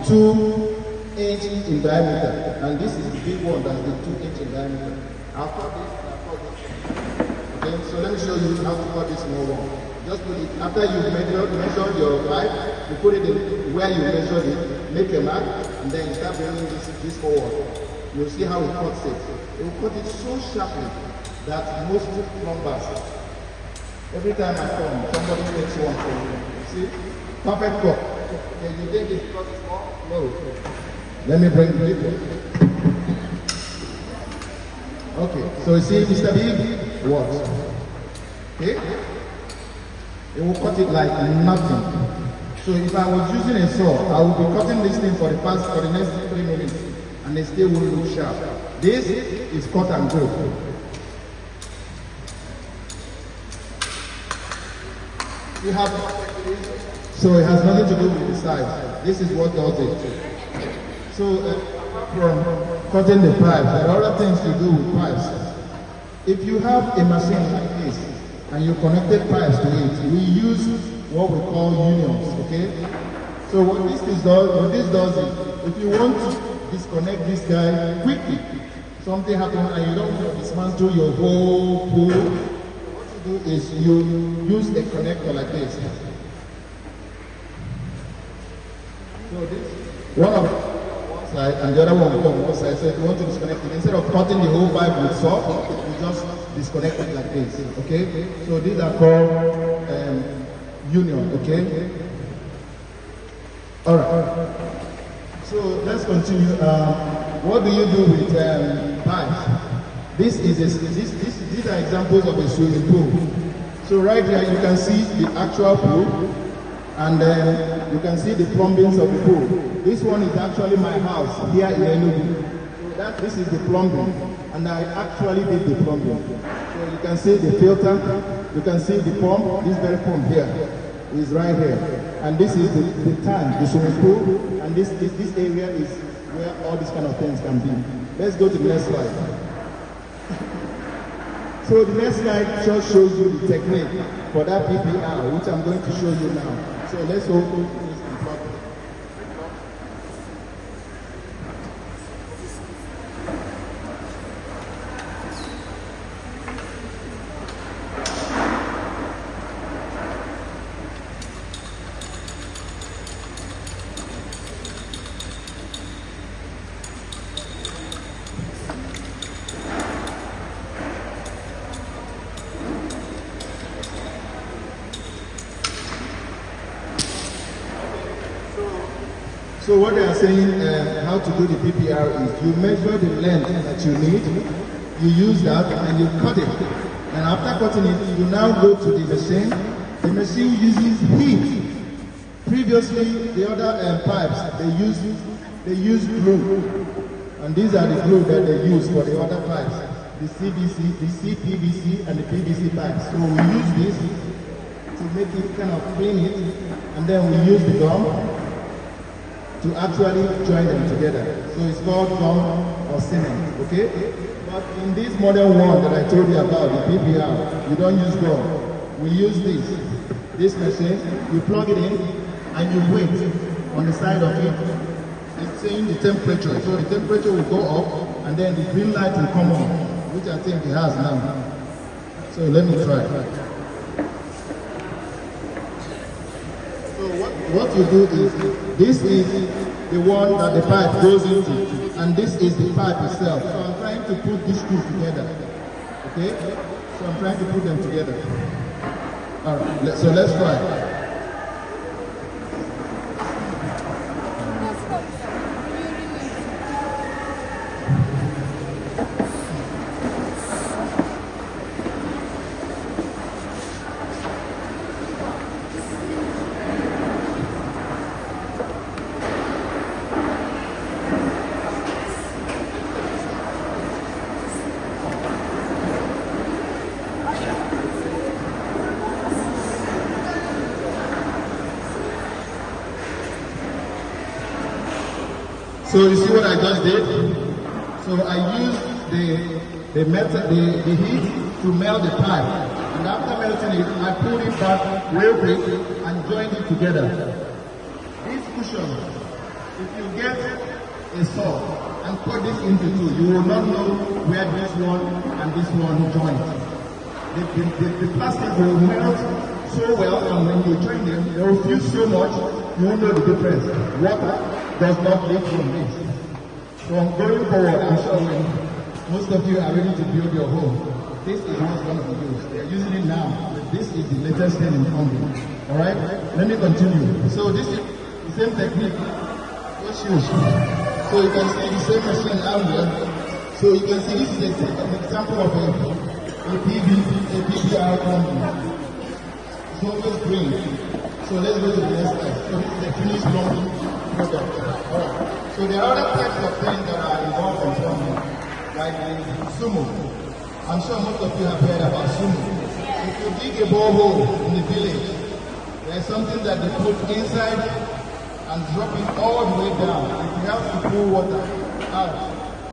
2" in diameter, and this is the big one that's the 2" in diameter. I'll cut this and I'll cut this. Okay, so let me show you how to cut this small one. Just put it, after you've measured your pipe, you put it in where you measured it, make a mark, and then you start bringing this forward. You'll see how it cuts it. It will cut it so sharply that most plumbers, every time I come, somebody takes one for you. See? Perfect cut. Can you take this cut small? No. Let me bring the big one. Okay, so you see Mr. Big works. Okay? It will cut it like nothing. So if I was using a saw, I would be cutting this thing for the next 3 minutes, and it still won't look sharp. This is cut and go. You have, so it has nothing to do with the size. This is what does it. So from cutting the pipes, there are other things to do with pipes. If you have a machine like this and you connected pipes to it, we use what we call unions. Okay. So what this does is, if you want to disconnect this guy quickly, something happens and you don't want to dismantle your whole pool. Is you use a connector like this. So this one of one side and the other one will go on one side. So if you want to disconnect it, instead of cutting the whole pipe with saw, you just disconnect it like this. Okay? So these are called union. Okay? Alright. So let's continue. What do you do with pipes? These are examples of a swimming pool. So right here you can see the actual pool, and then you can see the plumbings of the pool. This one is actually my house here in Enugu. So this is the plumbing, and I actually did the plumbing. So you can see the filter, you can see the pump. This very pump here is right here, and this is the tank, the swimming pool, and this area is where all these kind of things can be. Let's go to the next slide. So the next slide just shows you the technique for that PPR, which I'm going to show you now. So let's open this and plug it. So what they are saying, how to do the PPR is you measure the length that you need, you use that and you cut it. And after cutting it, you now go to the machine. The machine uses heat. Previously, the other pipes, they use glue. And these are the glue that they use for the other pipes. The CVC, the CPVC, and the PVC pipes. So we use this to make it kind of clean it, and then we use the gum to actually join them together. So it's called gum or cement, okay? But in this modern one that I told you about, the PPR, you don't use gum. We use this machine, you plug it in, and you wait on the side of it. It's saying the temperature, so the temperature will go up, and then the green light will come on, which I think it has now. So let me try. So what you do is, this is the one that the pipe goes into, and this is the pipe itself. So I'm trying to put these two together. Okay? So I'm trying to put them together. Alright, so let's try. So you see what I just did? So I used the heat to melt the pipe. And after melting it, I pulled it back real quick and joined it together. This cushion If you get a saw and cut this into two, you will not know where this one and this one join. The plastic will melt so well, and when you join them, they will fuse so much, you won't know the difference. Water does not leak from this. From going forward, I'm sure when most of you are ready to build your home, this is what's going to be used. They are using it now, but this is the latest thing in plumbing. Alright? Let me continue. So this is the same technique. Those shoes. So you can see the same machine out there. So you can see this is an example of a PPR plumbing. It's always green. So let's go to the next slide. So this is a finished plumbing product. Alright. So there are other types of things that are involved in plumbing, like the sumo. I'm sure most of you have heard about sumo. If you dig a borehole in the village, there's something that they put inside and drop it all the way down. It helps to pull water out.